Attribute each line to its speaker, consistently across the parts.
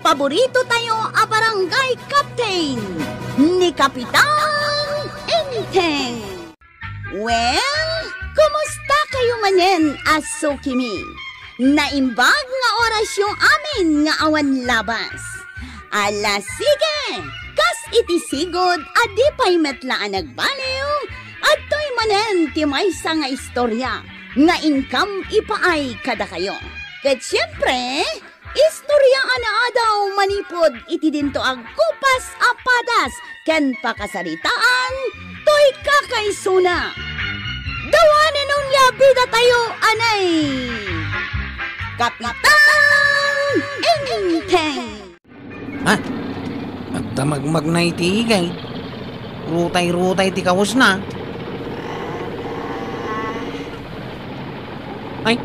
Speaker 1: paborito tayo a barangay captain ni Kapitan Enteng. Well, kumusta kayo manen, Asukimi? Naimbag nga oras yung amin nga awan labas. Ala sige, kas itisigod adi pa'y metlaan nagbaliw at to'y manen ti maysa nga istorya nga income ipaay kada kayo. Ket siyempre, istorya ana daw manipod iti dinto ag kupas apadas ken pakasaritaan to'y kakaisuna. Dawanan nung yabida tayo anay Kapitan Enteng.
Speaker 2: Ha? Magdamagmag na iti igay. Rutay-rutay ti kawas na. Ay,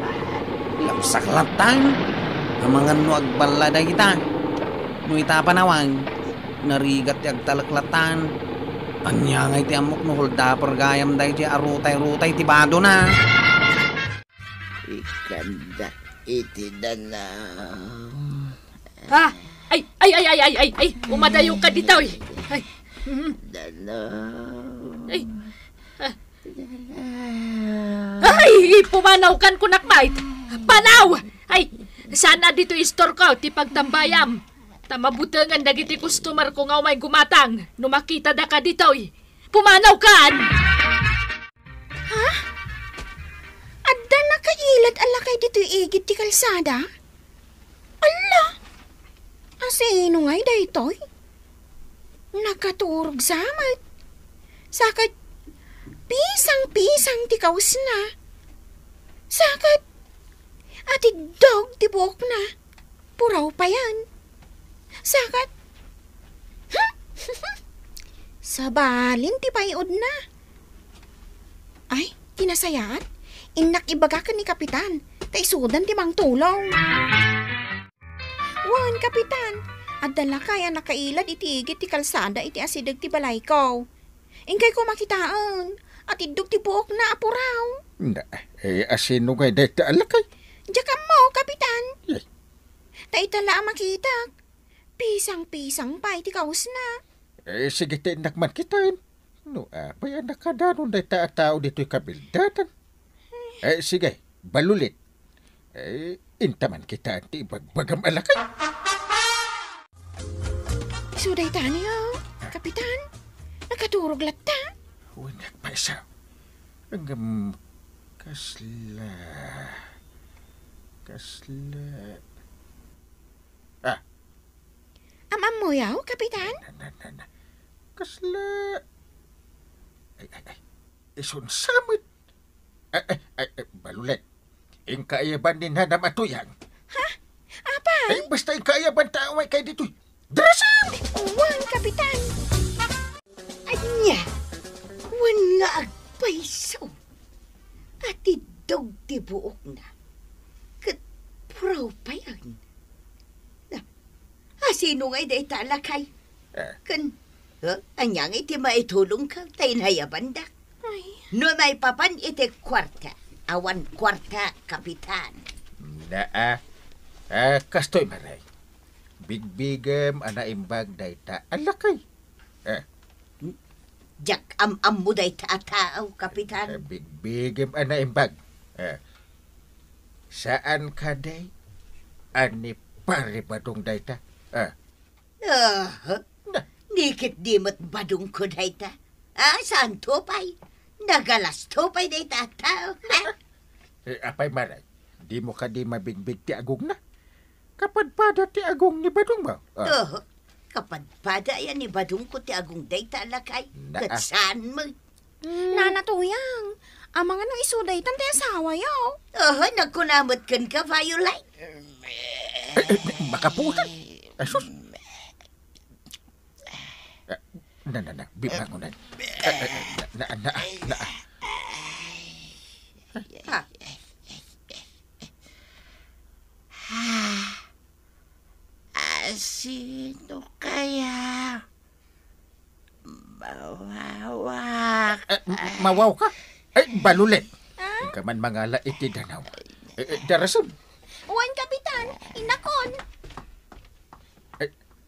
Speaker 2: saklatan. Amangan no agbalada kita. No ita panawang. Narigat ti agtalaklatan. Anya nga iti amok no hulda pergayam dahi ti arutay-rutay ti bado na.
Speaker 3: Ikanda iti danaw.
Speaker 4: Ha? Ay! Umadayo ka dito eh. Ay.
Speaker 3: Danaw.
Speaker 4: Ay. Ay, pumanaw kan kunakmait. Panaw! Ay, sana dito istor ko, ti pagtambayam. Tamabutangan dagiti customer ko nga may gumatang. Numakita da ka dito eh. Pumanaw kan!
Speaker 5: Ha? Adda nakailat alakay dito igit ti kalsada? Ala! Asino nga'y daytoy? Nakaturog samat. Sakat pisang-pisang ti kawas na. Sakat atigdog ti buhok na. Puraw pa yan. Sakat sabalin ti payod na. Ay, tinasayat. Inak ibagakan ni Kapitan. Kaisudan ti mang tulong. Wan, Kapitan. Adala kaya nakailad iti igit ti kalsada iti asidag ti balay ko. Ingkay ko makitaan. At idug ti buhok na apuraw.
Speaker 6: Asino kay deta alakay?
Speaker 5: Diyan mo, Kapitan.
Speaker 6: Yay.
Speaker 5: Taitala makita. Pisang-pisang pa iti kaus na.
Speaker 6: Sige tinak man kitain. No, apay anak ka danon deta tao dito'y kabildatan. Sige, balulit. Intaman kita ti bagbagam alakay.
Speaker 5: Suday taniyo, Kapitan. Nakaturog latta.
Speaker 6: Wanak pa isa. Hanggang kasla.
Speaker 5: Amam mo yaw, Kapitan?
Speaker 6: Kasla. Ay. Isun samit. Balulit. Ingkaayaban din hanam atuyang.
Speaker 5: Ha? Apay?
Speaker 6: Basta ingkaayaban taaway kay dito'y. Drasin!
Speaker 5: Wan, Kapitan.
Speaker 3: Anya, wan nga agpaiso. At idog ti buok na. Kat puraw pa yan. Sino nga'y day talakay? Kan, anya nga'y ti maitulong ka, tayo nayaban dak.
Speaker 5: Ay.
Speaker 3: No may papan iti kwarta. Awan kwarta, Kapitan.
Speaker 6: Kastoy maray. Bigbigam ana imbag dayta alakay.
Speaker 3: Jak am mo day taataaw, Kapitan.
Speaker 6: Bigbigam ana imbag. Saan ka day? Ani pare badong dayta?
Speaker 3: Nikit di mo't badong ko dayta. Saan topay? Nagalas topay day taataaw.
Speaker 6: Apay maray. Di mo ka di mabigbig ti agong na. Kapadpada ti agong ni badong ba?
Speaker 3: Kapadpada yan ni badong ko ti agong day talakay. Kat saan mo?
Speaker 5: Nanatuyang. Amang ano isuday tan ti asawa yaw.
Speaker 3: Nagkunamot kan ka, Violet.
Speaker 6: Makapunan. Asus. Bibangunan.
Speaker 3: Sino kaya? Mawawak.
Speaker 6: Mawaw ka? Balulit. Ka man mangala iti danaw. Darason.
Speaker 5: Wan, Kapitan. Inakon.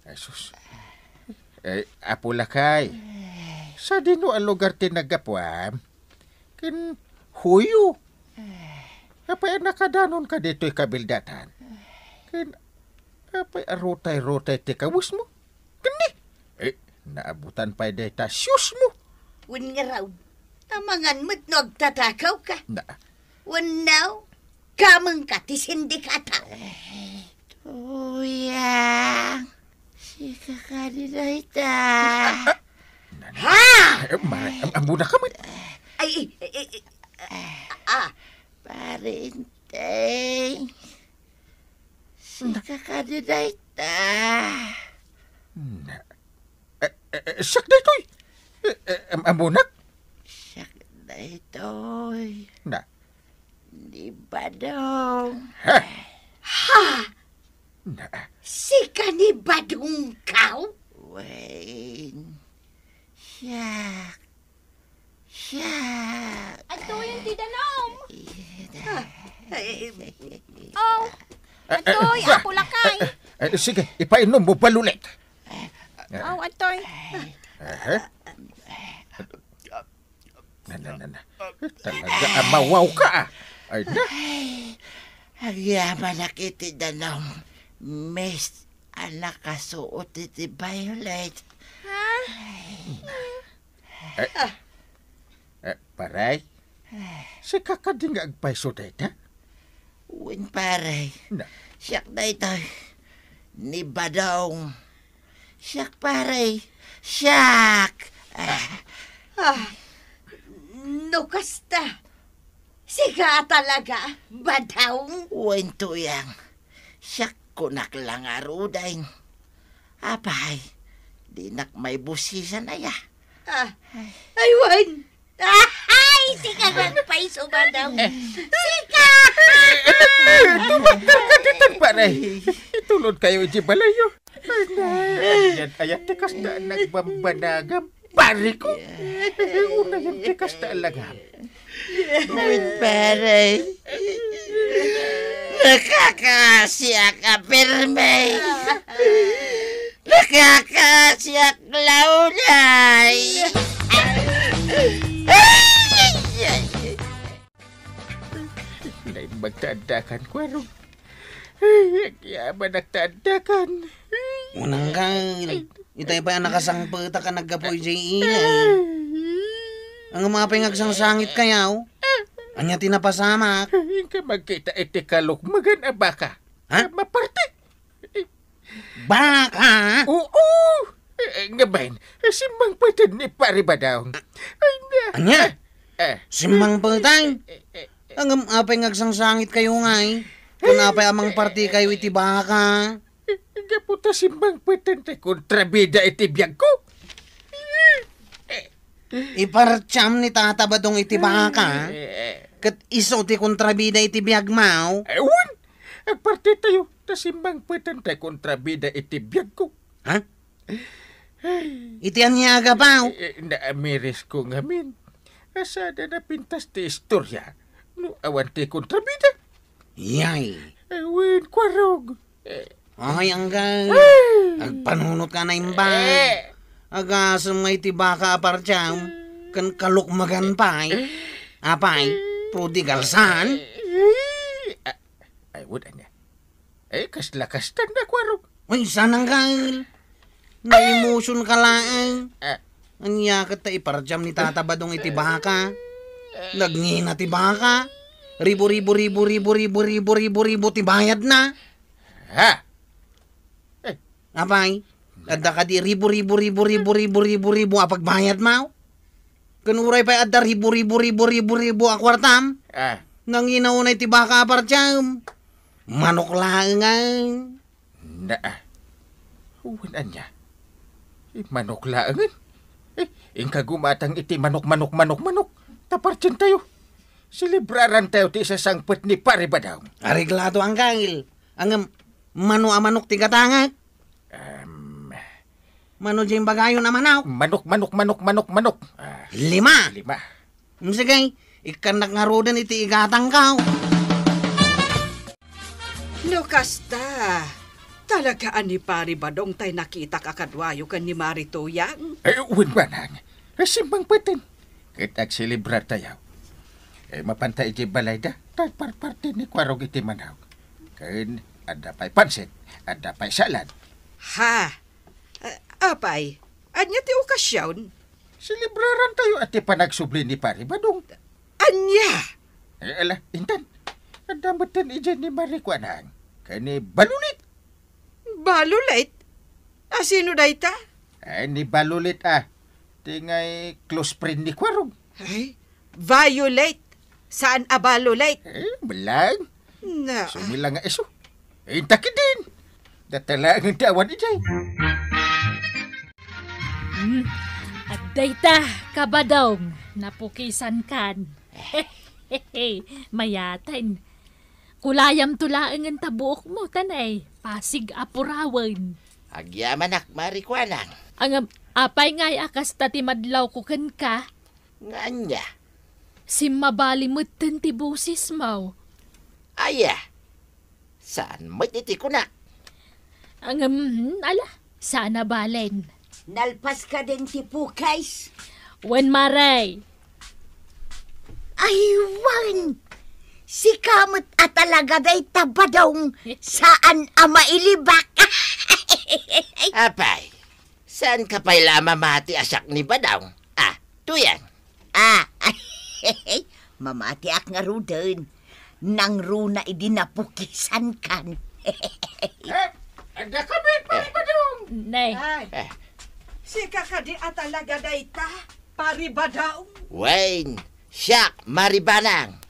Speaker 6: Asus. Apo lakay. Sa dino ang lugar tinagapwam. Kin huyo. Apay nakadanon ka dito'y kabildatan. Kin apay arutay-rutay ti kawus mo. Kani. Naabutan pa deta shoes mo.
Speaker 3: Wen nga raw, tamangan mo't nagtatakaw ka.
Speaker 6: Na.
Speaker 3: Wen now, kamang ka ti sindikata.
Speaker 7: Uyang, si kakadida ita.
Speaker 3: Ha?
Speaker 6: Amuna ka man.
Speaker 7: Parintay, si kakadida ita.
Speaker 6: Na. Siyak na ito'y. Amunak.
Speaker 7: Siyak na ito'y.
Speaker 6: Na.
Speaker 7: Di ba daw?
Speaker 6: Ha?
Speaker 3: Ha?
Speaker 6: Na.
Speaker 3: Si kanibadong kaw?
Speaker 7: Wayne. Siyak. Siyak.
Speaker 5: Ato yung tidanom.
Speaker 3: Oh,
Speaker 5: Atoy, apo lakay.
Speaker 6: Sige, ipainom mo balulit.
Speaker 5: Atoy.
Speaker 6: Na. Talaga amawaw ka. Ay na.
Speaker 7: Agyaman na kiti danom. Miss, anak kasuot iti Violet.
Speaker 6: Paray. Si kakading agpaiso deta.
Speaker 7: Win pare.
Speaker 6: Na.
Speaker 7: Siyak na ito. Ni Badong. Siyak pare. Siyak.
Speaker 3: no kasta. Siga talaga, badawng.
Speaker 7: Win tuyang. Siyak kunak lang aruday. Apay. Dinak may busisan na ya.
Speaker 3: Aywan. Ay, siga nagpaiso badaw. Siga!
Speaker 6: Tumakal ka ditan, paray. Itulod kayo, Jibalayo. Yan ayat tikas na nagbambanagam. Pari ko. Una yan tikas na alagam.
Speaker 7: Win pare. Nakakasiyak ka pirme. Nakakasiyak launay.
Speaker 6: Nay magtadakan ko arong. Yaman nagtadakan.
Speaker 2: Unang kang, itay pa ang nakasangpata ka nagkapoy dyan inay. Ang mga pingagsang-sangit kayaw, anya tinapasamak.
Speaker 6: Ka magkita iti kalukmagan a baka.
Speaker 2: Ha?
Speaker 6: Maparte.
Speaker 2: Baka!
Speaker 6: Oo! Ngabain, simbang patid ni pari ba daw? Ay na.
Speaker 2: Anya? Simbang patay. Ang apay ngagsang-sangit kayo ngay. Kung apay amang parti kayo iti baka.
Speaker 6: Gaputa simbang patid ni kontrabida iti biyag ko.
Speaker 2: Iparcham ni tata ba dong iti baka? Kat iso ti kontrabida iti biyag mau.
Speaker 6: Ewan! Agparte tayo. Tasimbang patid ni kontrabida iti biyag ko.
Speaker 2: Ha? Iti anyaga pa.
Speaker 6: Naamiris ko ngamin. Asada na pintas ti istorya. No awan ti kontrabida.
Speaker 2: Yay.
Speaker 6: Ewan, kwarog.
Speaker 2: Ay, anggang. Agpanunot ka na imba. Agasam nga iti baka aparcham. Kan kalukmagan pa'y. Apay, prodigalsan.
Speaker 6: Ay, wala niya. Kasla-kastan na kwarog.
Speaker 2: Ay, sanang gal. Na-emotion ka lang. Anya ka ta iparjam ni tata badong iti baka. Nagngina ti baka. Ribo ti bayad na.
Speaker 6: Ha?
Speaker 2: Apay, adda ka di ribo apagbayad mo. Kanuray pa adda ribo akwartam. Nanginaw na iti baka aparjam. Manok laangan.
Speaker 6: Wala niya. Manok laangan. Ingka gumatang iti manok. Tapartyan tayo. Silibraran tayo ti isa sangpet ni pari ba daw?
Speaker 2: Ariglado ang kangil. Ang manok ti katangak. Mano dyan bagayon na manaw?
Speaker 6: Manok.
Speaker 2: 5.
Speaker 6: 5.
Speaker 2: Sige, ikanak nga rodan iti igatang kao.
Speaker 3: No kasta.
Speaker 8: Talagaan ni Pari Badong tay nakita kakadwayo kan ni Marituyang.
Speaker 6: Uwan ba nang? Simbang patin. Kitag silibrar tayo. Mapantay iti balay da. Tagparparte ni Kwarog iti manaw. Kain, ada pa'y pansit, ada pa'y salad.
Speaker 8: Ha? Apay, anya ti okasyon?
Speaker 6: Silibraran tayo at panagsubli ni Pari Badong.
Speaker 8: Anya?
Speaker 6: Ala, intan. Adamatan iyan ni Marikwanang. Kani balulit.
Speaker 8: Balulit? Sino dayta?
Speaker 6: Ni balulit Tingay close friend ni Kwarog.
Speaker 8: Ay, Violet. Saan abalulit?
Speaker 6: Belang.
Speaker 8: Na.
Speaker 6: Sumila nga iso. Intaki din. Datala ang tawan ijay.
Speaker 4: At dayta, kabadong, napukisan kan. Mayatan. Kulayam tulaan ng tabuok mo, tanay. Pasig apurawan.
Speaker 7: Agyamanak, Marikwanang.
Speaker 4: Ang apay nga'y akas tatimadlaw ko kan ka.
Speaker 7: Nganya.
Speaker 4: Si mabali mo ti busis mo.
Speaker 7: Aya. Saan mo titiko na?
Speaker 4: Ala, sana balen.
Speaker 3: Nalpas ka din ti Pukays.
Speaker 4: Wen maray.
Speaker 3: Ay, wan! Si kamot at talaga day tabadong saan mailibak.
Speaker 7: Apay, saan ka pa'y lamamati asak ni Badong? Tuyan.
Speaker 3: Mamati ak nga rudin. Nang runa idinapukisan kan.
Speaker 6: Ada kami, Pari Badong.
Speaker 4: Nay.
Speaker 8: Si kakadi at talaga dayta. Pari Badong.
Speaker 7: Wayne, siyak, Maribanang.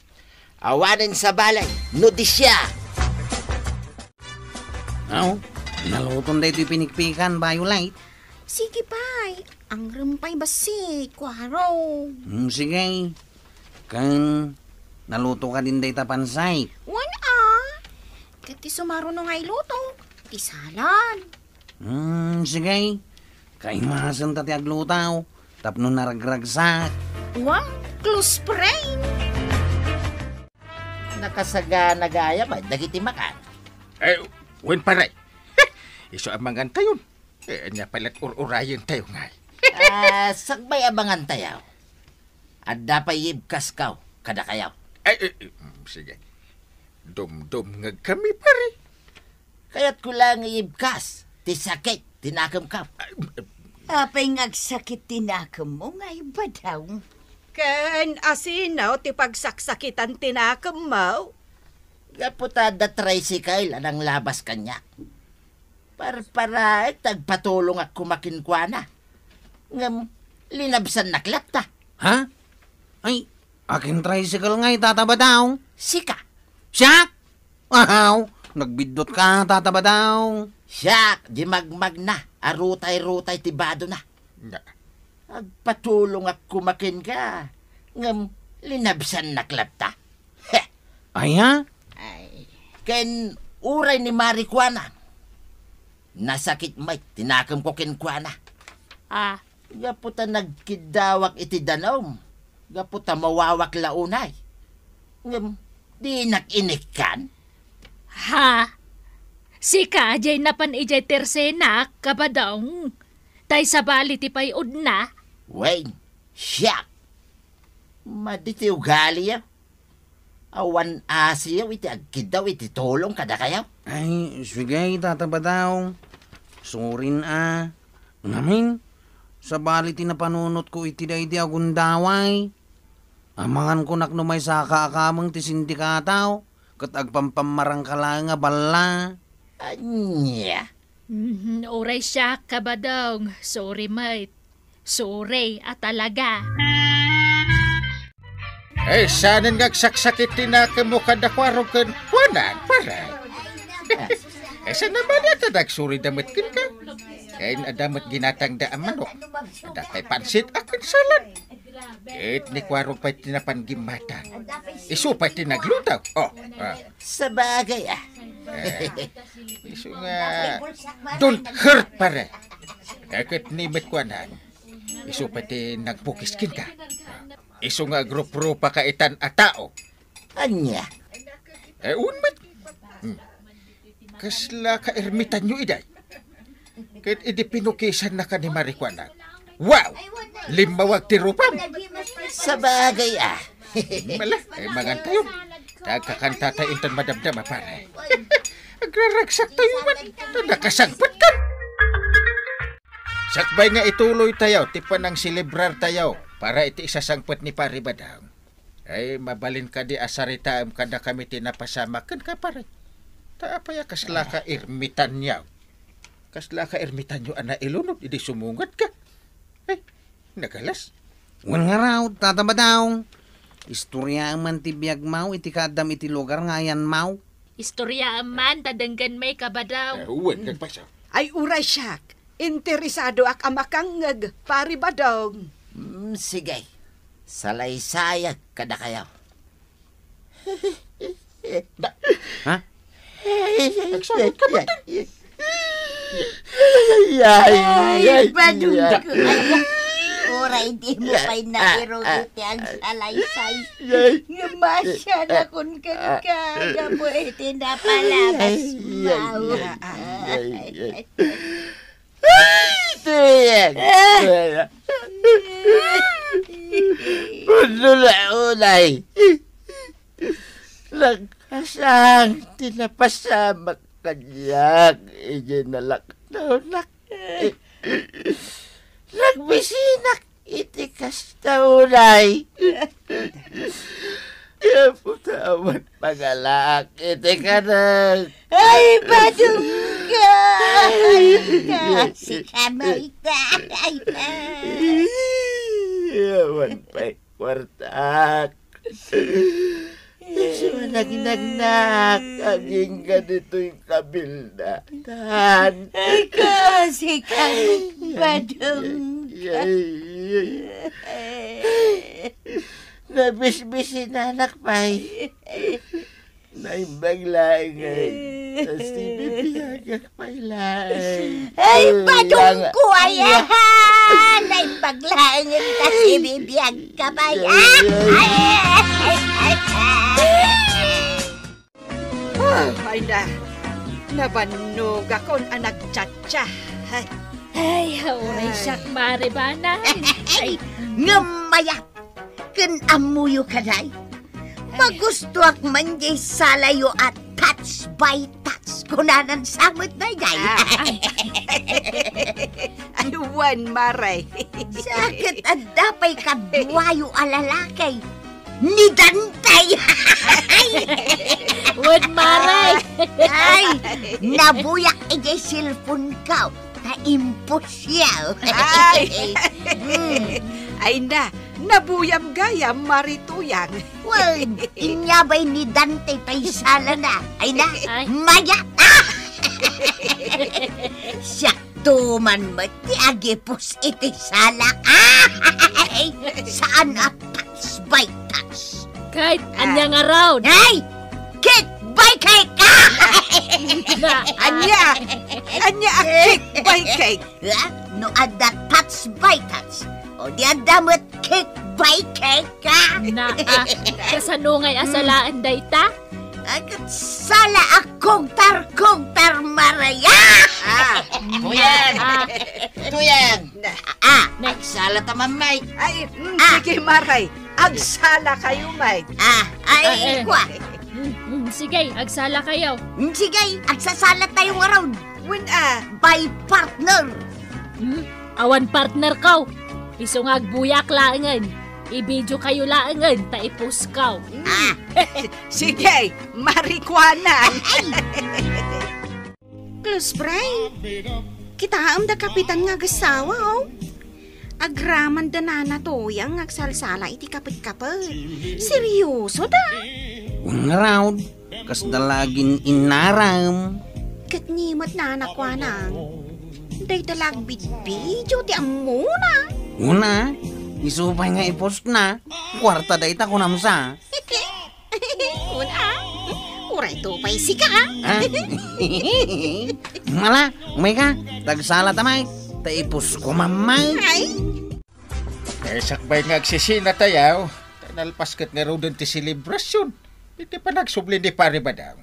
Speaker 7: Awanin sa balay, nudisya.
Speaker 2: Naluton da ito'y pinikpikan, Violet.
Speaker 5: Sige, pay. Ang rempay basi, Kwaro.
Speaker 2: Sige. Kan, naluto ka din da pansay.
Speaker 5: Wan Kati sumaro no ngay luto. Ti salad.
Speaker 2: Sige. Kaimasan tati aglutaw. Tapno naragragsak.
Speaker 5: Wang, close friend.
Speaker 7: Nakasaga nagaya ba? Dagiti makan.
Speaker 6: Wen paray. Iso amangan tayo. Anya palat ur-urayan tayo ngay.
Speaker 7: Sagbay abangan tayaw. Adda pa yibkas kaw, kada kayaw.
Speaker 6: Sige. Dum-dum nga kami, pare.
Speaker 7: Kaya't ko lang yibkas. Ti sakit, tinakam kaw.
Speaker 3: Apay ngagsakit tinakam mo ngay Badong.
Speaker 8: Ken asinaw ti pagsaksakitan tinakam mo.
Speaker 7: Gaputada tricycle anang labas kanya. Para tagpatulong at kumakinkwana. Ngam, linabsan naklat ta.
Speaker 2: Ha? Ay, akin tricycle nga itataba daw.
Speaker 7: Sika.
Speaker 2: Siyak! Wow! Nagbidot ka, tataba daw.
Speaker 7: Siyak, di magmag na. Arutay-rutay tibado na. Agpatulong at kumakin ka. Ngam, linabsan naklat ta.
Speaker 2: Ay ha?
Speaker 7: Ken uray ni Marikwana. Nasakit may, tinakam ko kinkwana. Gaputa nagkidawak iti danom. Gaputa mawawak launay. Ngam, di nakinik kan?
Speaker 4: Ha? Sika, jay napan ijay tersenak, kabadong. Tay sabali ti payod na.
Speaker 7: Wayne, siyak. Maditi ugali yaw. Awan asiyaw iti agkidaw iti tulong kada kayaw.
Speaker 2: Ay, sige, tataba daw. Surin Ngamin, sa bali tinapanunot ko iti day di agundaway. Amangan ko naknumay sa kaakamang ti sindikataw. Kat agpampamarang ka lang nga bala.
Speaker 7: Anya?
Speaker 4: Oray siya, kabadong. Sorry, mate. Sorry, at talaga.
Speaker 6: Sanan ngagsaksakit tinakam mo kada Kwarog kan wanan, paray. Sa naman yata nagsuri damit kin ka. Kain adamat ginatang da ang manok. Adatay pansit akin salad. Ni Kwarog pa'y tinapanggimatan. Iso pa'y tinaglutaw.
Speaker 7: Sa bagay
Speaker 6: Iso nga, don't hurt pare. Kat nimit ko anan. Iso pa'y tinagpukiskin ka. Iso nga grup-grupa kaitan a tao.
Speaker 7: Anya?
Speaker 6: Unmat. kasla ka ermitan nyo iday. Kahit idipinukisan na ka ni Marikwana. Wow! Limawag tirupam!
Speaker 7: Sa bagay
Speaker 6: Mala, mangan tayo. Nagkakanta tayo intan madamdama pare. Agraragsak tayo man. Nakasangpat ka. Sakbay nga ituloy tayo, tipa nang silibrar tayo para iti isasangpat ni pare Badang. Ay, mabalin ka di asaritaam kada kami tinapasamakan ka pare. Taapaya kasla ka ermitan niya. Kasla ka ermitan nyo ana ilunod, idi sumungat ka. Ay, nagalas.
Speaker 2: Wan nga raw, tataba daw. Istorya man ti biyag mau, iti kadam iti lugar nga yan mau.
Speaker 4: Istorya man, tadanggan may kabadaw.
Speaker 6: Uwan, nagpasa.
Speaker 8: Ay uray siyak. Interesado ak amakangag, pari Badong.
Speaker 7: Sige. Salaysayag kada kayo.
Speaker 2: Ha?
Speaker 6: Nagsagot ka ba?
Speaker 3: Ay, Badong ko. Oray, di mo pa'y nairugiti ang salaysay. Masya na kung kagkaga mo iti napalabas mau.
Speaker 7: Unay. Nagkasang tinapasamak kanyak. Iginalak na unak. Nagbisinak iti kastaunay. Tiya po tawad pagalak iti kanag.
Speaker 3: Ay, Badong ka! Si kamay tayo.
Speaker 7: Yawan pa'y kwartak. Sumanag-nagnak. Aging ganito'y kabildatan.
Speaker 3: Ay, kasi kami, Badong.
Speaker 7: Nabisbisi na anak pa'y. Naimbaglaingay. Tapos tinibiyagak pa'y laing.
Speaker 3: Ay, Badong ko ayahan! Ay, paglaingin kasi bibiyag ka ba yan?
Speaker 8: Ay na. Nabanog akong anak tsa-tsa.
Speaker 4: Ay, oray siyak maribanan.
Speaker 3: Ay, ngamayat! Kan amuyo ka day? Magustuak man jay salayo at touch by touch. Kunanan samot na day.
Speaker 8: Aywan, Maray.
Speaker 3: Sakit at dapay kadwayo alalakay. Ni Dantay!
Speaker 4: Wood maray.
Speaker 3: Ay, nabuyak ijay cellphone ka. Ta-impusyaw.
Speaker 8: Ay! Ay na, nabuyam gayam marituyang.
Speaker 3: Well, inyabay ni Dante paisala na. Ay na,
Speaker 4: Ay.
Speaker 3: mayat! Sakto man mati agipos iti salak. Ay, saan at touch by touch?
Speaker 4: Kahit anyang around.
Speaker 3: Ay, cake by cake!
Speaker 8: Anya a cake by cake.
Speaker 3: No ada touch by touch. O di adamot cake by cake ka.
Speaker 4: Kasanungay asalaan dayta.
Speaker 3: Agad sala akong tar maraya.
Speaker 7: Tuyang!
Speaker 3: Sala tamamay.
Speaker 8: Ay, sige Maray. Agsala kayo, Mike.
Speaker 3: Ay, kwa.
Speaker 4: Sige, agsala kayo.
Speaker 3: Sige, agsasala tayong around.
Speaker 8: When
Speaker 3: By partner.
Speaker 4: Awan partner kaw. Isungag buyak laangan. I-video kayo laangan. Taipos kaw.
Speaker 8: sige, marikwanan.
Speaker 5: Close friend. Kita da kapitan nga gasawa, oh. Agraman da na toyang agsalsala iti kapit-kapit. Seryoso da.
Speaker 2: Wan nga raw, kas dalagin inaram.
Speaker 5: Katnimot na anakwanang. Day dalag video ti amuna.
Speaker 2: Una, isupay nga ipost na. Kwarta da ita ko namsa.
Speaker 5: Una. Uray to pa'y sika.
Speaker 2: Mala, umay ka. Tagsala tamay. Taipos ko mamay.
Speaker 5: Ay.
Speaker 6: Sakbay nga agsisina tayaw. Nalpaskat nga raw din ti selebrasyon. Hindi pa nagsubli ni pare Badang.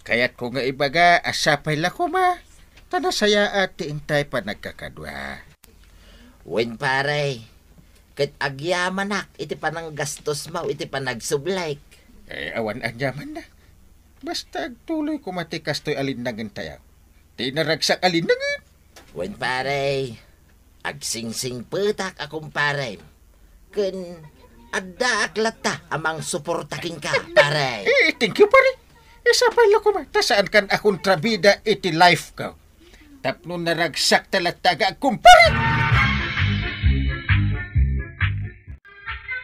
Speaker 6: Kaya't ko nga ibaga, asapay la ko ma. Tada saya ati intay pa nagkakadwa.
Speaker 7: Wen paray, ket agyamanak, iti panang gastos mo, iti panagsublay.
Speaker 6: Awan anyaman na. Basta agtuloy ko matikas to'y alindangan tayo. Di naragsak alindangan.
Speaker 7: Wen paray, agsingsing petak akong paray. Ken adda aklata amang suportakin ka, paray.
Speaker 6: Thank you pare. Isapay la ko ma. Tasaan kan akong trabida iti life ko. Tapno naragsak talataga akong pare.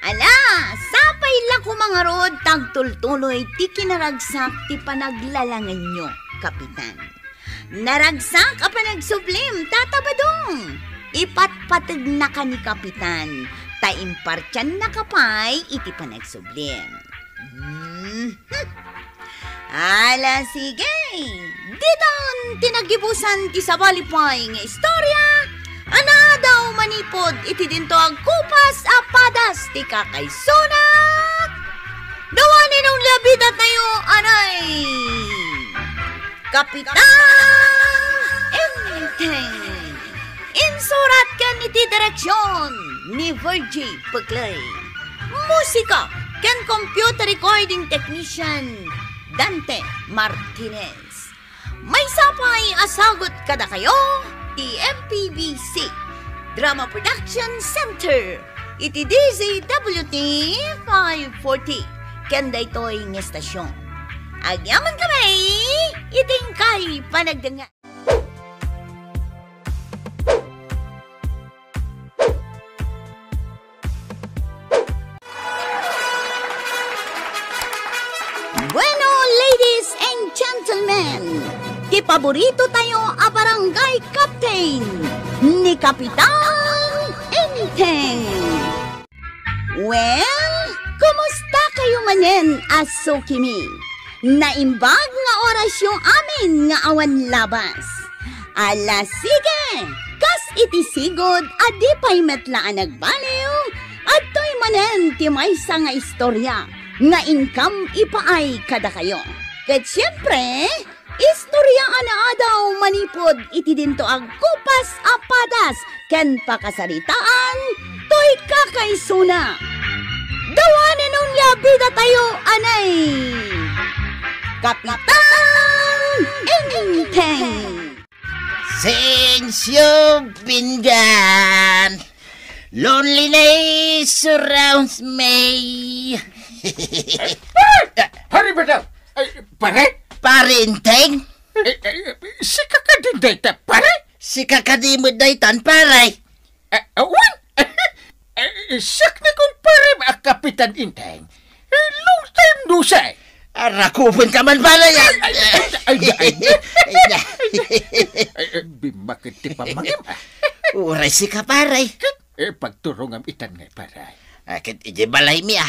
Speaker 1: Ala, sapay la ko mga rod, tagtultuloy, ti kinaragsak ti panaglalangan nyo, kapitan. Naragsak a panagsublim, tatabadong. Ipatpatid na ka ni kapitan, taimpartyan na kapay, iti panagsublim. Ala, sige. Diton, tinagibusan ti sabalipay nga istorya. Ana daw manipod iti dinto ang kupas apadas ti kakaysunak. Dawanin ang labida tayo, anay. Kapitan Enteng. Insurat kan iti direksyon ni Virgie Paglay. Musika kan computer recording technician Dante Martinez. May sapay asagot kada kayo ti MPBC Drama Production Center iti DZWT 540 kanda ito'y ng estasyon. Agyaman kami iting kay panagdangan. Bueno, ladies and gentlemen, ti paborito tayo a barangay captain ni Kapitan Enteng. Well, kumusta kayo manen, Asukimi? Naimbag nga orasyon amin nga awan labas. Ala sige, kas iti sigod adi pa'y metlaan nagbaliw at to'y manen ti maysa nga istorya nga income ipaay kada kayo. Ket siyempre, istorya ana daw manipod iti dinto ang kupas apadas ken pakasaritaan to'y kakaysuna. Dawanan nung labida tayo, anay. Kapitan Enteng.
Speaker 7: Sensyo pinggan, loneliness surrounds me.
Speaker 6: Hari ba daw? Pare?
Speaker 7: Pare Enteng?
Speaker 6: Si kakadinday ta, pare?
Speaker 7: Si kakadimod na itan, pare.
Speaker 6: Awan? Sak na kong pare ba Kapitan Enteng? Long time no say.
Speaker 7: Arakupin ka man, pare.
Speaker 6: Bimakit ti pamangim.
Speaker 7: Uray si ka, pare.
Speaker 6: Pagturong am itan ngay, pare.
Speaker 7: Akit ije balay mi,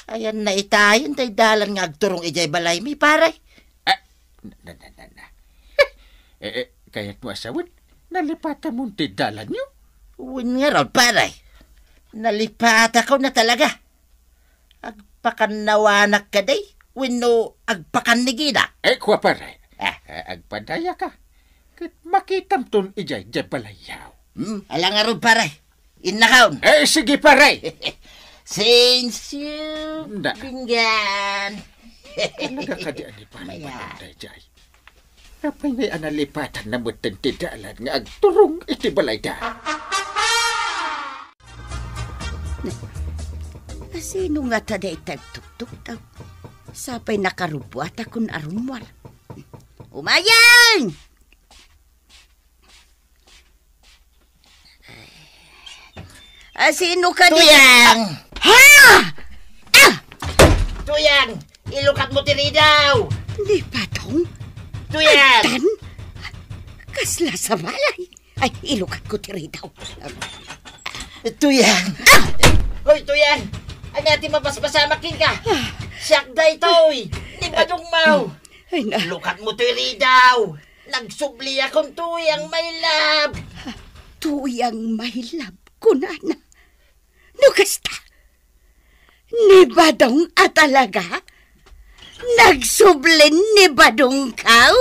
Speaker 7: ayan na itayon, tay dalan nga agturong ije balay mi, pare.
Speaker 6: Na. Kaya't mo asawin, nalipatan mo ti dalan nyo?
Speaker 7: Uwin nga raw, pare. Nalipata ko na talaga. Agpakan nawanak ka day, wino agpakan ni Gina.
Speaker 6: Kwa pare, agpadaya ka. Kit makitam ton ijay balayaw.
Speaker 7: Alang nga raw, pare. Innakaon.
Speaker 6: Sige pare.
Speaker 7: Since you pinggan.
Speaker 6: Talaga ka di ani pare malanday jay. Kapay may analipatan na mo tindalan nga agturong iti balayda.
Speaker 3: Sino nga taday tagtuktuk daw? Sapay nakarubuat akong arumwal. Umayang! Sino ka di?
Speaker 7: Tuyang!
Speaker 3: Ha?
Speaker 7: Tuyang! Ilukat mo tiri daw!
Speaker 3: Di ba tong?
Speaker 7: Tuyang!
Speaker 3: Tan? Kasla sa balay. Ay, ilukat ko tiri daw.
Speaker 7: Tuyang! Hoy, Tuyang! Ano natin mapasmasamakin ka? Siyak da ito'y! Di ba dungmaw?
Speaker 3: Ay, na.
Speaker 7: Lukat mo tiri daw! Nagsubli akong Tuyang, my love!
Speaker 3: Tuyang may lab ko na. Nukasta. Ni Badong at talaga? Nagsublin ni Badong kaw?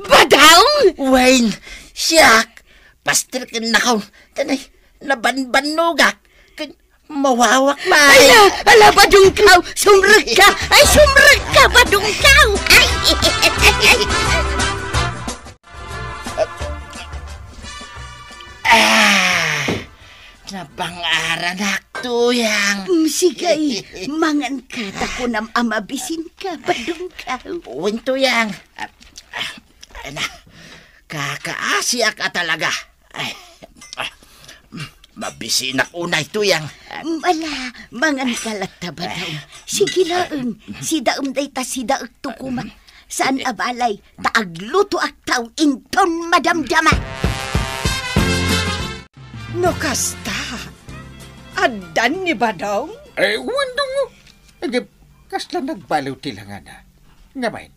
Speaker 3: Badong?
Speaker 7: Wayne, siyak. Pastir ka na kaw. Tanay, nabanbanugak. Mawawak may.
Speaker 3: Ala, Badong kaw. Sumrag ka. Ay, sumrag ka, Badong kaw. Ay,
Speaker 7: Nabangaran Tuyang.
Speaker 3: Sigay, mangan ka, takunam amabisin ka, Badong kaw.
Speaker 7: Uwin Tuyang. Kakaasya ka talaga. Mabisinak unay Tuyang.
Speaker 3: Ala, mangan ka lata, Badong. Sige laang, si daam day ta si daag tukuma. Saan abalay, taagluto ak tao inton madamdama.
Speaker 8: No kasta. Adan ni Badong?
Speaker 6: Wandong mo. Kasla nagbalaw tilangan na. Ngamain,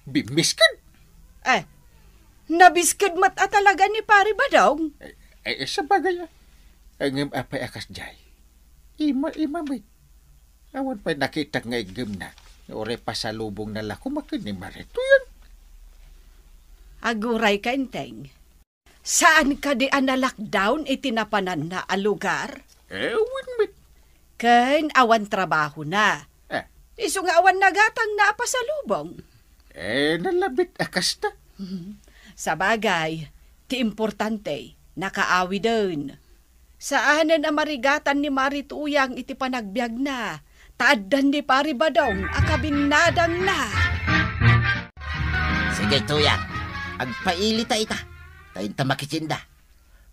Speaker 6: bimiskan.
Speaker 8: Nabiskad mata talaga ni Pari Badong?
Speaker 6: Sa bagay, ang apay akas jay. Ima may. Awan pa nakita nga igam na. Ore pasalubong na lako makin ni Marito yan.
Speaker 8: Aguray ka, Enteng. Saan ka di lockdown itinapanan na alugar?
Speaker 6: Winmit.
Speaker 8: Ken awan trabaho na. Iso nga awan nagatang na pasalubong.
Speaker 6: Nalabit akas na.
Speaker 8: Sa bagay, ti importante, nakaawi din. Saanan ang marigatan ni Marituyang iti panagbiag na. Taadan ni Pari Badong, akabinadang na.
Speaker 7: Sige Tuyang, agpaili ta ita. Tayin ta makitsinda.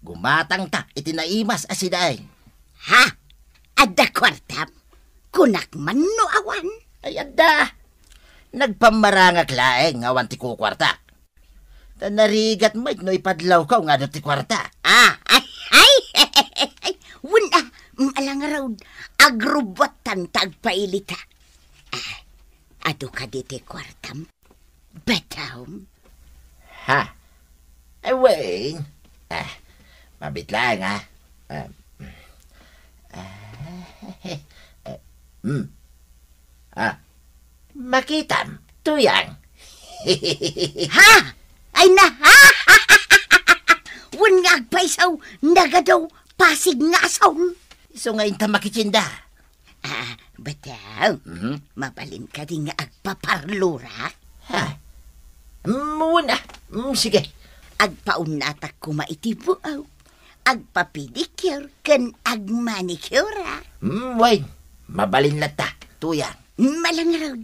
Speaker 7: Gumatang ta, itinaimas asiday.
Speaker 3: Ha? Adda kwartam? Kunak man no awan?
Speaker 7: Ay adda. Nagpamarangak laeng awan ti kukwarta. Tanarigat mo no ipadlaw ka nga ti kwarta.
Speaker 3: Wala, alang raw, agrubatan tagpailita. Ado ka diti kwartam? Batawm?
Speaker 7: Ha? Ay, Wayne. Mabit lang, ha? Makitam, Tuyang.
Speaker 3: Ha? Ay na, ha? Wan nga agpaisaw, nagadaw, pasig nga asaw.
Speaker 7: So ngayon ta makitsinda.
Speaker 3: Bataw, mabalin ka din nga agpaparlura.
Speaker 7: Ha? Muna. Sige.
Speaker 3: Agpaunatak kumaitibuaw. Agpapidicure kan agmanicura.
Speaker 7: Wayne, mabalin lata, Tuyang.
Speaker 3: Malangraw,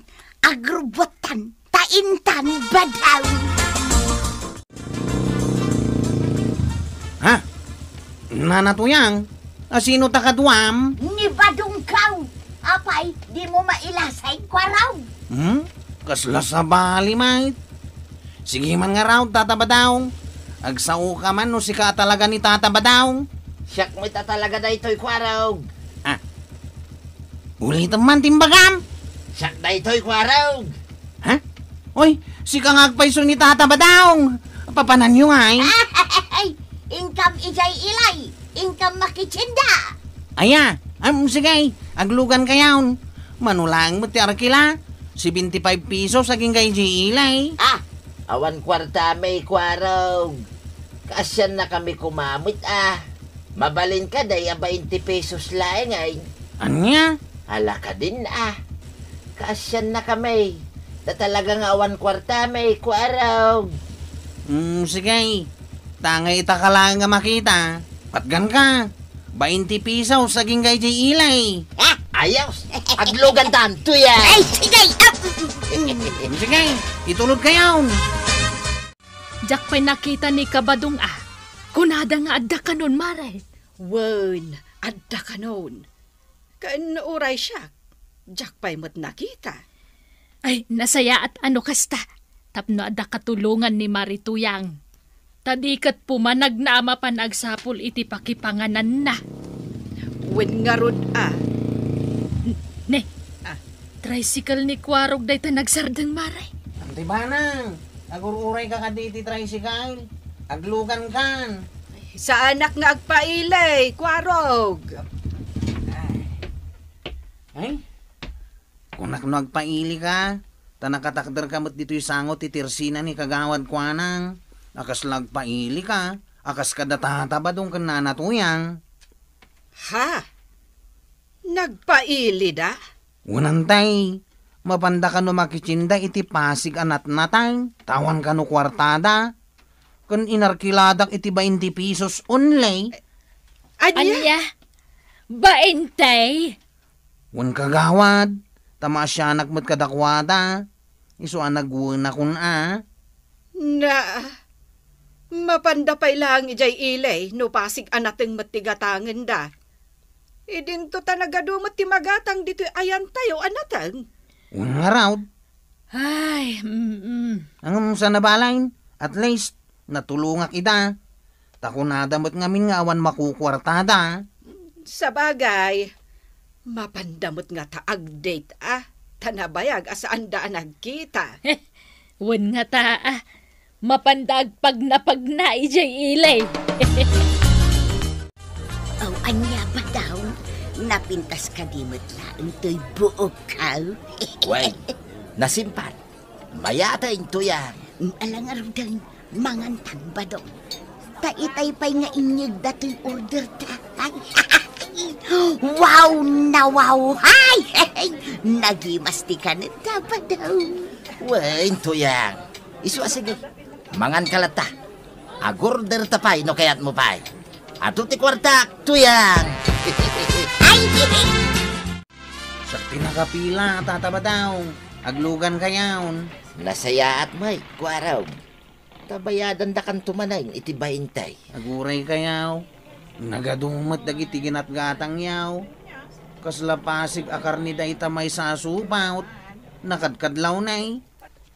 Speaker 3: agrubotan, taintan, badaw.
Speaker 2: Ha? Nanatuyang? Sino takadwam?
Speaker 3: Ni Badong kaw. Apay, di mo mailasay kwaraw.
Speaker 2: Kasla sa bali, mate. Sige man nga raw, Tata Badong. Agsao ka man no si ka talaga ni Tata Badong.
Speaker 7: Siyak mo ita talaga na ito'y kwaraw.
Speaker 2: Ulitan man timbagam.
Speaker 7: Siyak na ito'y kwaraw.
Speaker 2: Ha? Oy, si ka ngagpaiso ni Tata Badong. Papanan nyo ay.
Speaker 3: Ay, income ijay ilay. Income makitsinda.
Speaker 2: Aya, sige, aglugan kayaon. Manulang mo ti arkila. 75 pesos aging kay G-ilay.
Speaker 7: Awan kwarta may kwaraw. Kasyan na kami kumamit Mabalin ka day 20 pesos laeng ay.
Speaker 2: Anya?
Speaker 7: Hala ka din Kasyan na kami. Na talagang awan kwarta may kwaraw.
Speaker 2: Sige. Tangay ita ka lang nga makita. Patgan ka. 20 pesos saging kay J-ilay.
Speaker 7: Ayaw. Aglugan tan, Tuya.
Speaker 3: Ay, sige.
Speaker 2: Sige, itulog kayaon.
Speaker 4: Jack pa'y nakita ni Kabadong kunada nga adda ka nun, Mare.
Speaker 8: Wen, adda ka nun. Kan uray siya. Jack pa'y mat nakita.
Speaker 4: Ay, nasaya at ano kasta. Tapno adda katulungan ni Marituyang. Tadikat pumanag na ama panagsapol iti pakipanganan na.
Speaker 8: Wen nga rod
Speaker 4: Ne, tricycle ni Kwarog day ta nagsardeng, Mare.
Speaker 2: Anti ba nang? Agururay ka kaditi tricycle. Aglugan kan.
Speaker 8: Sa anak nga agpailay, Kwarog.
Speaker 2: Ay, Kunak no agpaili ka. Tanakatakder ka mo't dito'y sangot titirsina ni kagawad kwa nang. Akas lagpaili ka. Akas kadatataba dong kananatuyang.
Speaker 8: Ha? Nagpaili da?
Speaker 2: Unantay. Mapanda ka no makichinda iti pasig anat natay. Tawan ka no kwartada. Kun inarkiladak iti 20 pesos only.
Speaker 4: Anya? 20?
Speaker 2: Wan kagawad. Tama siya nagmat kadakwada. Iso ang nagwuna kun a.
Speaker 8: Na, mapanda pa ilang ijay ilay, no pasig anateng matigatangan da. Idinto tanagado matimagatang dito ayan tayo anatang.
Speaker 2: Wan nga raw.
Speaker 4: Ay,
Speaker 2: Ang sa nabalain, at least, natulungak ida. Takunada mo't ngamin nga awan makukwartada.
Speaker 8: Sa bagay, mapandamot nga taag-date tanabayag asaan daan nagkita.
Speaker 4: wan nga ta, mapandag pag napagna ijay ilay.
Speaker 3: Oh, anya ba daw? Napintas ka di mo't laang to'y buok ka.
Speaker 7: Wait, nasimpan. Mayata into yan.
Speaker 3: Alang arudang mangantang ba daw? Taitay pa'y nga inyag dato'y order ta. Wow na wow! Hay! Nagimasti ka na ba daw?
Speaker 7: Wait, into yan. Isu sige. Mangan kalata. Agorder tapay no kayat mo pay. Ato ti kwartak, tuyang.
Speaker 3: Ay!
Speaker 2: Sakti nakapila, tataba daw. Aglugan kayaon.
Speaker 7: Nasaya at may, kuaraw. Tabayadan da kan tumanay, iti 20.
Speaker 2: Aguray kayaw. Nagadumat dagiti ginatgatang yaw. Kasla pasig akar ni dayta may sasupaut. Nakadkadlaw nay.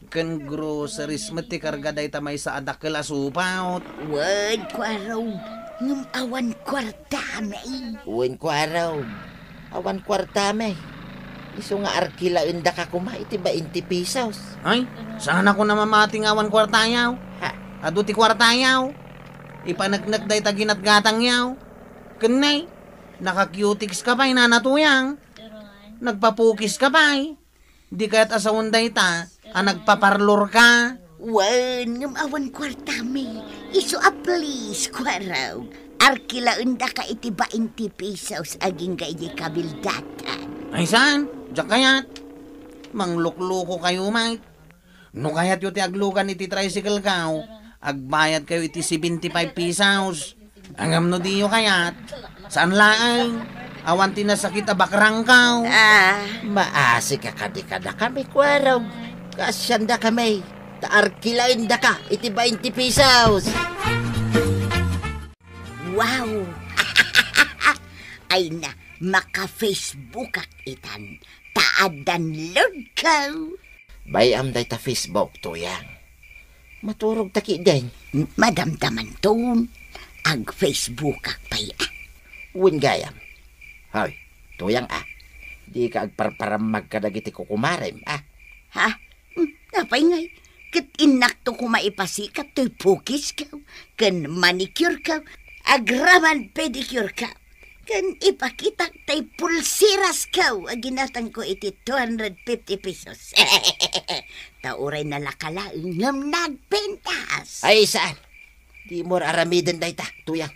Speaker 2: Kan groceries mati karga dayta may sa adakkel asupaut.
Speaker 3: Wad ko araw. Ngam awan kwarta may.
Speaker 7: Uwin kuaraw. Awan kwartame. Iso nga arkilain da ka kuma, iti 20 pesos.
Speaker 2: Ay, sana ko na mamating awan kwartayaw.
Speaker 7: Ha?
Speaker 2: Adu ti kwartayaw. Ipanagnak dayta ginatgatang yaw. Kanay, nakakyutiks ka pa'y nanatuyang. Nagpapukis ka pa'y. Di kaya't asawon dayta, nagpaparlor ka.
Speaker 3: Wan, ngam awan kwarta may. Iso a please, kwaraw. Arkilain da ka iti 20 pesos aging gaya kabildatan.
Speaker 2: Ay saan? Diyak kayat. Manglukluko kayo, mate. No kayat yu ti aglugan iti tricycle kaw, agbayad kayo iti 75 pesos. Angam no diyo kayat. Saan laang? Awan tinasakit a bakrang kaw.
Speaker 7: Maasi ka kadikada kami, kuaraw. Kasyanda kami. Taarkilain da ka, iti 20 pesos.
Speaker 3: Wow! Ay na, maka-Facebook ak itan. Taadan load ka.
Speaker 7: Bayam day ta Facebook, tuyang. Maturog taki din.
Speaker 3: Madamdaman ton. Ag Facebook ak pay.
Speaker 7: Uwin gayam. Hoy, tuyang Di ka agparparam magkadagiti kukumarem,
Speaker 3: Ha? Napay ngay. Kat inakto ko maipasikat to'y pukis ka. Kan manicure ka. Agraman pedicure ka. Kan ipakita tay pulsiras ka. Aginatan ko iti 250 pesos. Tauray na lakalaing ngam nagpentas.
Speaker 7: Ay, saan? Di mo aramiden day ta, tuyang.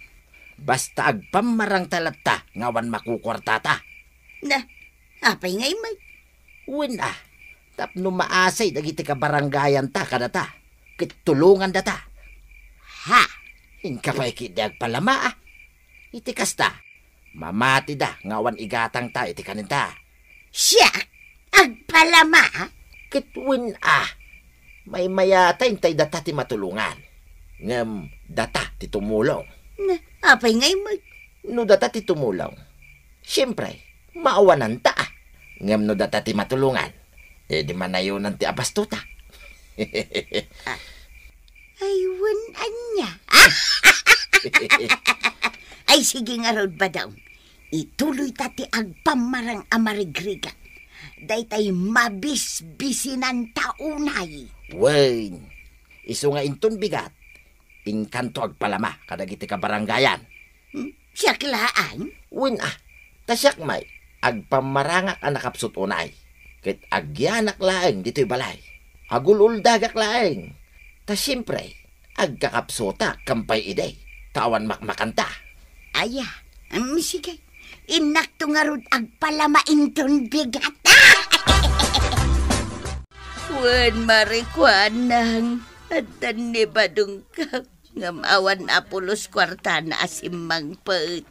Speaker 7: Basta agpamarang talata, ngawan makukwartata.
Speaker 3: Na, apay ngay may.
Speaker 7: Uwin tapno maasay dagiti ka barangayan ta kadata. Kitulungan data.
Speaker 3: Ha?
Speaker 7: Inka pa ikidag palama Iti kasta. Mamati da, ngawan igatang ta iti kaninta.
Speaker 3: Siya, agpalama.
Speaker 7: Kitwin may mayata intay data ti matulungan. Ngam data ti tumulong.
Speaker 3: Na, apay ngay may.
Speaker 7: No data ti tumulong. Siyempre, maawanan ta. Ngam no data ti matulungan. Di manayunan ti abastuta.
Speaker 3: Aywan anya. Ay sige nga rod ba daw. Ituloy tati agpamarang amarigriga. Daytay mabisbisinan taunay.
Speaker 7: Wen, iso nga inton bigat. Inkanto agpalama kadagiti ka barangayan.
Speaker 3: Siya klaan?
Speaker 7: Wen tasyak may agpamarangak ang nakapsut unay. Ket agyanak laeng dito'y balay. Agulul-dagak laeng. Ta siyempre, agkakapsota kampay iday. Tawan makmakanta.
Speaker 3: Aya, sige. Inak to nga ron agpalamain ton bigata. Wan marikwanang at ni badong ka. Ngamawan Apolos kwarta na asimang pet.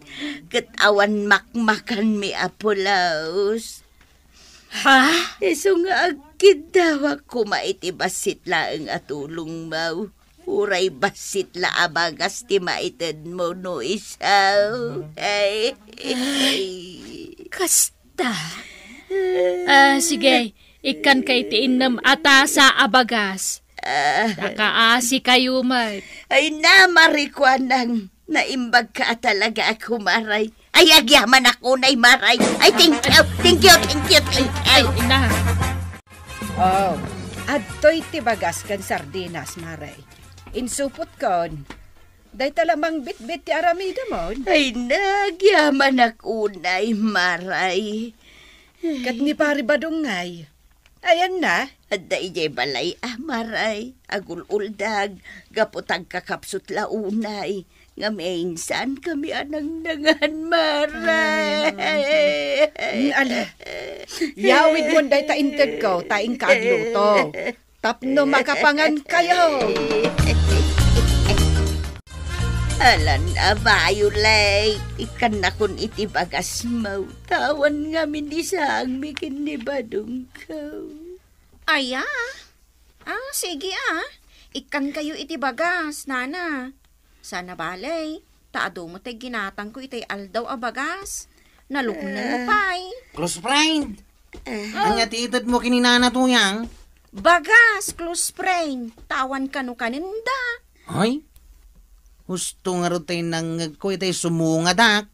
Speaker 3: Katawan makmakan mi Apolos.
Speaker 4: Ha?
Speaker 3: Eso nga agkid daw ako maitibasit laeng atulong mau. Uray basit la abagas ti maited mo no isaw. Ay.
Speaker 4: Kasta. Sige. Ikan kay tiinam ata sa abagas. Nakaasi kayo, Mat.
Speaker 3: Ay na, marikwanang. Naimbag ka talaga ako, Maray. Ay, agyaman ako na, Maray. Ay, thank you.
Speaker 4: Ay, ina.
Speaker 8: Oh, adto'y tibagas kan sardinas, Maray. Insupot kon. Day talamang bit-bit ti aramida mo.
Speaker 3: Ay, nagyaman ako na, Maray.
Speaker 8: Kat ni pari badungay. Ayan na.
Speaker 3: At da ijay balay, Maray. Agul-uldag, gapotag kakapsut launay. Nga minsan kami anang nangan, Maray.
Speaker 8: Ala, yawid mo day tainted ko, taing kaagluto. Tapno makapangan kayo.
Speaker 3: Alan na Violet, ikan na kun itibagas mo. Tawan nga minisang mikin ni badong ka.
Speaker 5: Aya. Sige Ikan kayo itibagas, nana. Sana balay. Taado mo tay ginatang ko itay aldaw abagas. Naluknan mo pa'y.
Speaker 2: Close friend. Anya ti itad mo kininana to yang?
Speaker 5: Bagas, close friend. Tawan ka no kaninda.
Speaker 2: Ay? Gusto nga rin tayo nang ko itay sumungadak.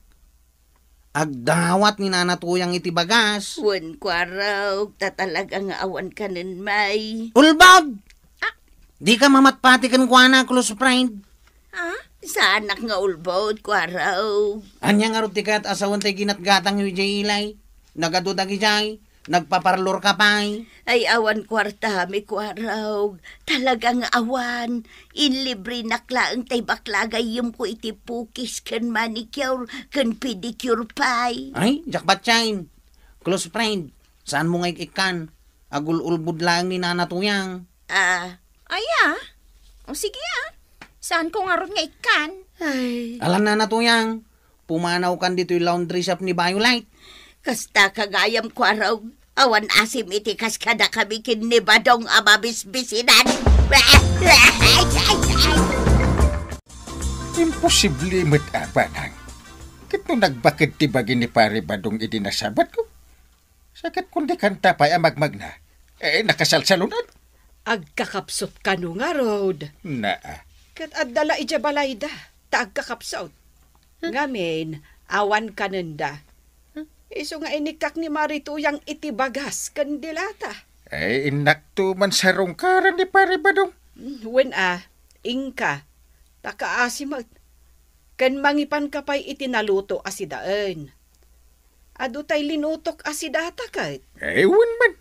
Speaker 2: Agdawat ni nanatuyang itibagas.
Speaker 3: Wan kwa raw, tatalaga nga awan ka nun, May.
Speaker 2: Ulbog! Di ka mamatpati kan kwa na, close friend.
Speaker 3: Sa anak nga ulbod, kwa raw.
Speaker 2: Anya nga rin tikat asawan tayo ginatgatang yung jay ilay. Nagadudagi jay. Nagpaparlor ka pa'y.
Speaker 3: Ay awan kwarta, may kwa raw. Talagang awan. Inlibre naklaang tay baklagay yung ko itipukis kan manicure, kan pedicure pa'y.
Speaker 2: Ay, jakbat chain. Close friend. Saan mo ngay ikan? Agul-ulbud lang ni nanatuyang.
Speaker 5: Aya. O sige Saan ko nga ron nga ikan?
Speaker 3: Ay,
Speaker 2: Alam nanatuyang. Pumanaw kan dito yung laundry shop ni Violet.
Speaker 3: kasta kagayam kwa raw. Awan asim itikas kada kami kinibadong amabisbisinan.
Speaker 6: Imposible mo't abanang. Kat nung nagbakid ti bagi ni pare badong idinasabat ko. Sakat kundi kanta pa amagmag na. Nakasalsalunan.
Speaker 8: Agkakapsot ka no nga, Rod. Kat adala ija balayda, ta agkakapsot. Ngamin, awan kananda. Iso nga inikak ni Marituyang itibagas kandilata.
Speaker 6: Inakto man sa rongkaran ni pare badong.
Speaker 8: Wen ingka, takaasimag. Kan mangipan ka pa'y itinaluto asidaan. Ado tay linutok asidata kahit.
Speaker 6: Ewan man.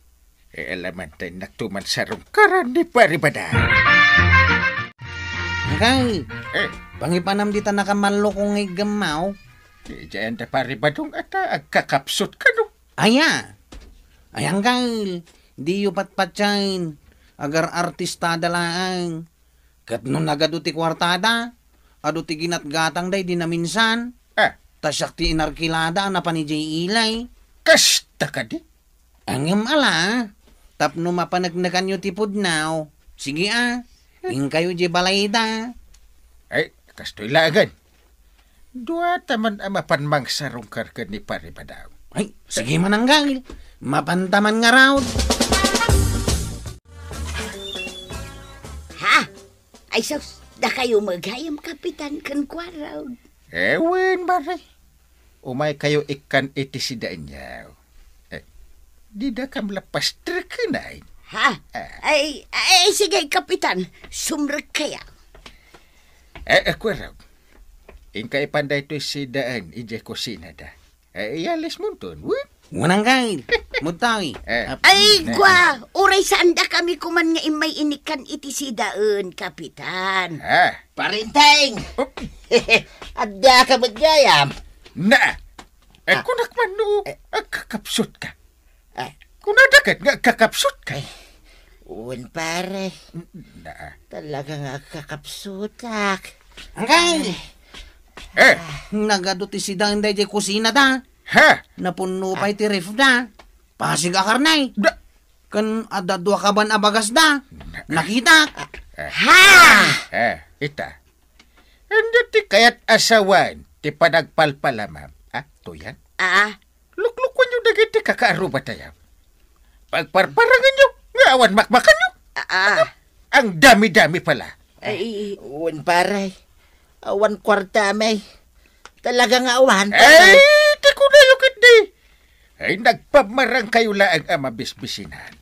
Speaker 6: Alaman tayo nakto man sa rongkaran ni pare badong.
Speaker 2: Ngay, pangipanam dita nakamanlo kong ngay gamaw.
Speaker 6: Diyan ta pare badong at agkakapsot ka no.
Speaker 2: Aya. Ayang kay, di yu patpatsain. Agar artista dalaan. Kat nung nagaduti kwartada, aduti ginatgatang day di na minsan. Tasyak ti inarkilada na pa ni Jay Ilay.
Speaker 6: Kasta ka di.
Speaker 2: Angem ala. Tapno mapanagnakan yu tipod now. Sige ing kayo Jay Balayda.
Speaker 6: Kastoy lagan. Dua taman mapanmang sa rongkar ka ni pare badong.
Speaker 2: Ay, sige mananggal. Mapantaman nga raw.
Speaker 3: Ay sus, da kayo magayam kapitan kan kwa raw.
Speaker 6: Ewan pare. Umay kayo ikan iti sidaan niya. Di da kam lapas trikinain.
Speaker 3: Ay, sige kapitan, sumrek kaya.
Speaker 6: Ako raw. Ingkay panday to si daan, ije kusina da. Iyalis mo ton, win?
Speaker 2: Wanang kay. Mutay.
Speaker 3: Ay, kwa, uray saan da kami kuman nga imay inikan iti sidaan, Kapitan.
Speaker 7: Parinteng! Adda ka magyayam.
Speaker 6: Na! Kunak man no, kakapsot ka. Kunadakat nga kakapsot ka.
Speaker 7: Uwan pare,
Speaker 6: Na.
Speaker 7: talaga nga kakapsutak.
Speaker 2: Angkay.
Speaker 6: Eh,
Speaker 2: Nagadot si Dang day di kusina da.
Speaker 6: ha?
Speaker 2: Napuno pa iti ref da. Pasig akarnay.
Speaker 6: Da.
Speaker 2: Kan adadwa ka ban abagas da. Nakita.
Speaker 6: Ita. Hindi ti kayat asawan, ti panagpalpala, ma'am. Tuyan? Luklukwan nyo dagiti kakaaruba tayo. Pagparparangan nyo, nga awan makmakan nyo. Ang dami-dami pala.
Speaker 3: Ay,
Speaker 7: Uwan pare, awan kwarta may. Talaga nga awan
Speaker 6: Ay,
Speaker 7: pare.
Speaker 6: di ko na yukit di. Ay, nagpamarang kayo laang mabisbisinan.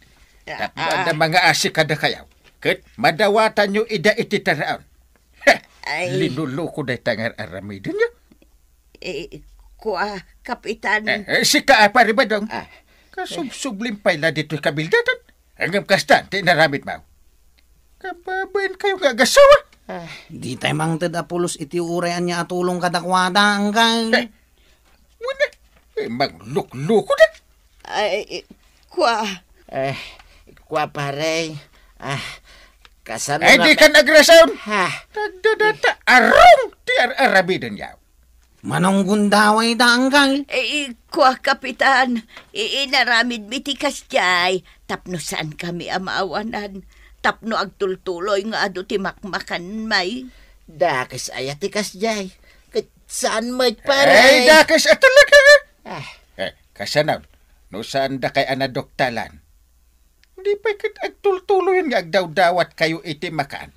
Speaker 6: Tapos na mga asikada kayaw. Kat madawatan nyo ida iti taraon.
Speaker 3: Ay.
Speaker 6: Linuluko na tangar aramidin nyo.
Speaker 3: kwa, Kapitan.
Speaker 6: Si kaapa rin ba dong? Kasubsublim pala dito'y kabildatan. Hanggang kastante naramit mo. Kababain kayo nga gasawa.
Speaker 2: Di tayo mang tadapulos iti urayan niya atulong kadakwada, angkay.
Speaker 6: Wala. Magluk-luko na.
Speaker 3: Ay, kwa.
Speaker 7: Kwa pare. Kasano
Speaker 6: Ay, di ka nagrasaon.
Speaker 7: Ha?
Speaker 6: Tagdadata arong ti aramidin yaw.
Speaker 2: Manong gundaway da, angkay.
Speaker 3: Kwa, Kapitan. Inaramid mitikas jay. Tapno saan kami amaawanan. Tapno agtultuloy nga ado ti makmakan may.
Speaker 7: Dakis ayatikas jay. Saan may
Speaker 6: Ay,
Speaker 7: pare?
Speaker 6: dakas at talaga. Kasanaw, no saan da kay anadoktalan. Hindi pa ikit agtultuloy nga agdaw-dawat kayo iti makan.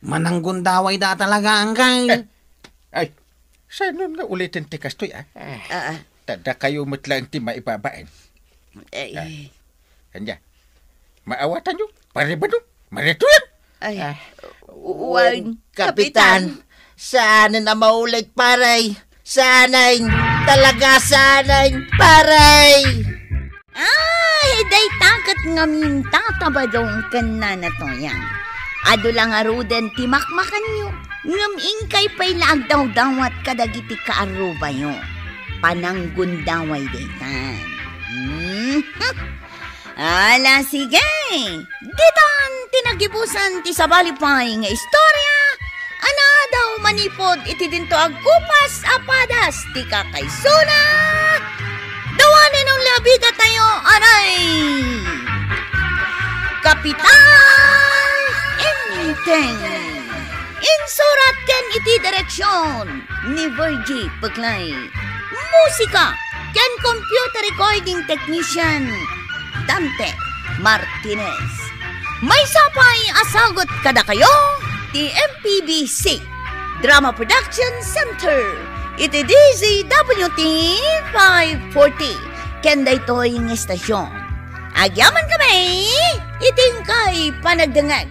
Speaker 2: Manang gundaway da talaga, angkay.
Speaker 6: Ay, saan nun nga ulitin ti kastoy, Tada kayo matlang ti maibabain. Kanya, maawatan nyo, pare ba nyo? Marito yan.
Speaker 3: Uwan,
Speaker 7: Kapitan, saan na maulit paray? Sanay, talaga sanay, paray!
Speaker 3: Day takat nga minta tabadong kanna na to yan. Ado lang aruden ti makmakan nyo. Ngam ingkay pa'y laagdaw-dawat kadagiti kaaruba nyo. Pananggundaway daytan. Ala, sige. Ditan tinagibusan ti sabalipay nga istorya. Ana daw manipod iti dinto agkupas apadas ti kakaysuna. Dawanin ang labida tayo, aray! Kapitan Enteng! Insurat ken iti direksyon ni Virgie Paglay. Musika ken computer recording technician Dante Martinez. May sapay asagot kada kayo ti MPBC Drama Production Center. Iti DZWT 540. Kenda ito yung estasyon. Agyaman kami, iting kay panagdangag.